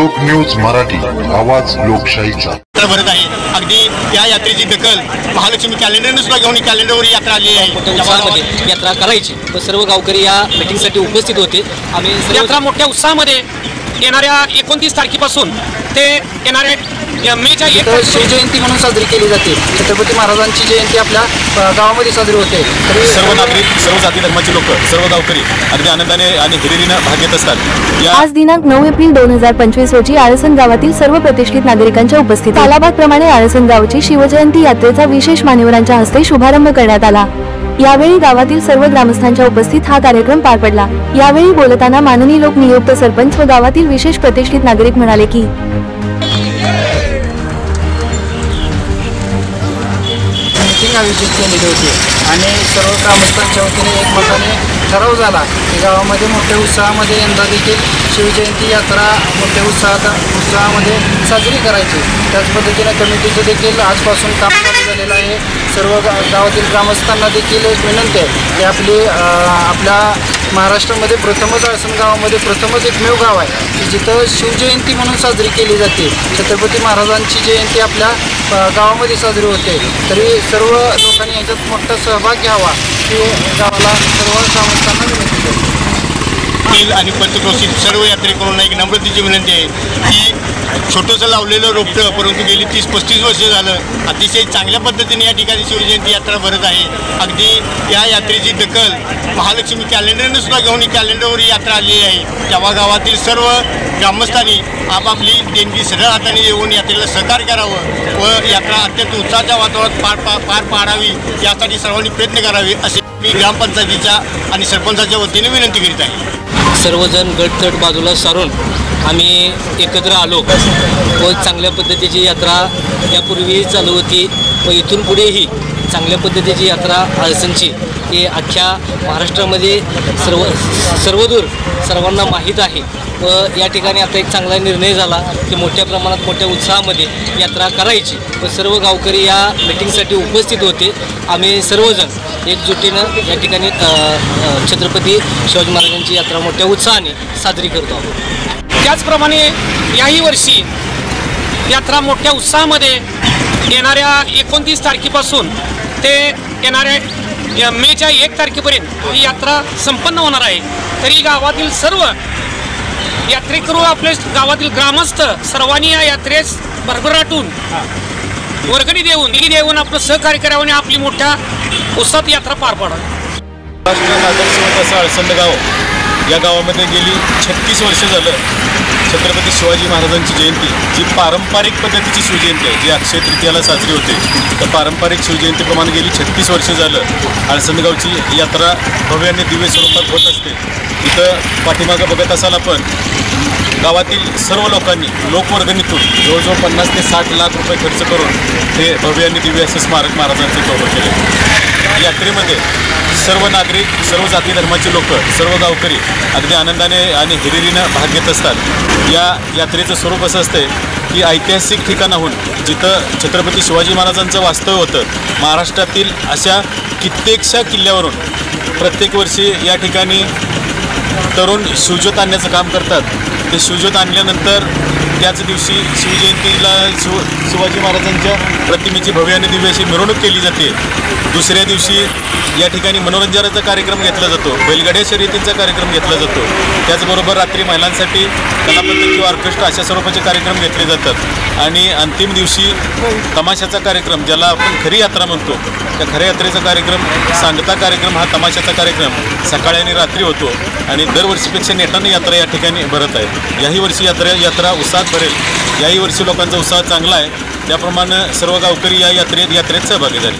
Deshmukh news Marathi, आवाज लोकशाहीचा. भरत आहे. अगदी या यात्रेची दखल महालक्ष्मी कॅलेंडरने सुद्धा घेऊन कॅलेंडरवर यात्रा आली आहे. मोठ्या उत्साहामध्ये यात्रा करायची व सर्व गावकरी या मीटिंगसाठी उपस्थित होते. आम्ही यात्रा मोठ्या उत्साहामध्ये येणाऱ्या 29 तारखेपासून ते येणाऱ्या मेच्या शिवजयंती म्हणून साजरी केली जाते. छत्रपती महाराजांची जयंती आपल्या गावामध्ये साजरी होते. सर्व नागरिक, सर्व जाती धर्माचे लोक, सर्व गावकरी अगदी आनंदाने आणि हिरिरीने भाग घेत असतात. आज दिनांक 9 एप्रिल 2025 रोजी आळसण गावातील सर्व प्रतिष्ठित नागरिकांच्या उपस्थितीत तालाबादप्रमाणे आळसण गावची शिवजयंती यात्रेचा विशेष मान्यवरांच्या हस्ते शुभारंभ करण्यात आला. यावेळी गावातील सर्व ग्रामस्थांच्या उपस्थित हा कार्यक्रम पार पडला. यावेळी बोलताना माननीय लोकनियुक्त सरपंच व गावातील विशेष प्रतिष्ठित नागरिक म्हणाले की मीटिंग आयोजित केलेली होती आणि सर्व ग्रामस्थांच्या वतीने एकमताने ठराव झाला की गावामध्ये मोठ्या उत्साहामध्ये यंदा देखील शिवजयंती यात्रा मोठ्या उत्साहामध्ये साजरी करायची. त्याच पद्धतीने कमिटीचं देखील आजपासून काम चालू झालेलं आहे. सर्व गावातील ग्रामस्थांना देखील एक विनंती आहे की आपल्या महाराष्ट्रामध्ये प्रथमच आळसण गावामध्ये प्रथमच एकमेव गाव आहे की जिथं शिवजयंती म्हणून साजरी केली जाते. छत्रपती महाराजांची जयंती आपल्या गावामध्ये साजरी होते. तरी सर्व लोकांनी याच्यात मोठा सहभाग घ्यावा की गावाला सर्व ग्रामस्थांना विनंती करतो. आणि पंचक्रोशीत सर्व यात्रेकरूंना एक नम्रतेची विनंती आहे की छोटंसं लावलेलं रोपटं परंतु गेली 30-35 वर्ष झालं अतिशय चांगल्या पद्धतीने या ठिकाणी शिवजयंती यात्रा भरत आहे. अगदी या यात्रेची दखल महालक्ष्मी कॅलेंडरने सुद्धा घेऊन कॅलेंडरवर यात्रा आलेली आहे. तेव्हा गावातील सर्व ग्रामस्थांनी आपापली देणगी सरळ हाताने येऊन यात्रेला सहकार्य करावं व यात्रा अत्यंत उत्साहाच्या वातावरणात पार पाडावी यासाठी सर्वांनी प्रयत्न करावे असे मी ग्रामपंचायतीच्या आणि सरपंचाच्या वतीने विनंती करीत आहे. सर्वजण गटतट बाजूला सारून आम्ही एकत्र आलो व चांगल्या पद्धतीची यात्रा यापूर्वी चालू होती व इथून पुढेही चांगल्या पद्धतीची यात्रा आळसणची ही अख्ख्या महाराष्ट्रामध्ये सर्वदूर सर्वांना माहीत आहे. व या ठिकाणी आता एक चांगला निर्णय झाला की मोठ्या प्रमाणात मोठ्या उत्साहामध्ये यात्रा करायची व सर्व गावकरी या मीटिंगसाठी उपस्थित होते. आम्ही सर्वजण एकजुटीनं या ठिकाणी छत्रपती शिवाजी महाराजांची यात्रा मोठ्या उत्साहाने साजरी करतो आहोत. त्याचप्रमाणे याही वर्षी यात्रा मोठ्या उत्साहामध्ये येणाऱ्या 29 तारखेपासून ते येणाऱ्या मेच्या 1 तारखेपर्यंत ही यात्रा संपन्न होणार आहे. तरी गावातील सर्व यात्रेकरू आपले गावातील ग्रामस्थ सर्वांनी या यात्रेस भरभराटून वर्गणी देऊन आपलं सहकार्य करावं आणि आपली मोठ्या उत्साहात यात्रा पार पाडावी. असं आळसण गाव या गावामध्ये गेली 36 वर्ष झालं छत्रपती शिवाजी महाराजांची जयंती जी पारंपरिक पद्धतीची शिवजयंती आहे जी अक्षय तृतीयाला साजरी होते. तर पारंपरिक शिवजयंतीप्रमाणे गेली 36 वर्ष झालं आळसणगावची यात्रा भव्य आणि दिव्य स्वरूपात होत असते. इथं पाठीमागं बघत असाल आपण गावातील सर्व लोकांनी लोकवर्गणीतून जवळजवळ 50 ते 60 लाख रुपये खर्च करून हे भव्य आणि दिव्य असं स्मारक महाराजांचं उभं केले. यात्रेमध्ये सर्व नागरिक, सर्व जाती धर्माचे लोक, सर्व गावकरी अगदी आनंदाने आणि हिरिरीने भाग घेत असतात. या यात्रेचं स्वरूप असं असते की ऐतिहासिक ठिकाणाहून जिथं छत्रपती शिवाजी महाराजांचं वास्तव्य होतं महाराष्ट्रातील अशा कित्येकशा किल्ल्यावरून प्रत्येक वर्षी या ठिकाणी तरुण शिवज्योत आणण्याचं काम करतात. ते शिवज्योत आणल्यानंतर त्याच दिवशी शिवजयंतीला शिवाजी महाराजांच्या प्रतिमेची भव्य आणि दिव्य अशी मिरवणूक केली जाते. दुसऱ्या दिवशी या ठिकाणी मनोरंजनाचा कार्यक्रम घेतला जातो, बैलगाड्या शर्यतींचा कार्यक्रम घेतला जातो. त्याचबरोबर रात्री महिलांसाठी कलापथक किंवा ऑर्केस्ट्रा अशा स्वरूपाचे कार्यक्रम घेतले जातात. आणि अंतिम दिवशी तमाशाचा कार्यक्रम ज्याला आपण खरी यात्रा म्हणतो त्या खऱ्या यात्रेचा कार्यक्रम सांगता कार्यक्रम हा तमाशाचा कार्यक्रम सकाळी आणि रात्री होतो. आणि दरवर्षीपेक्षा नेटाने यात्रा या ठिकाणी भरत आहे. याही वर्षी यात्रा उत्साहात भरेल. याही वर्षी लोकांचा उत्साह चांगला आहे. त्याप्रमाणे सर्व गावकरी या यात्रेत सहभागी झाले.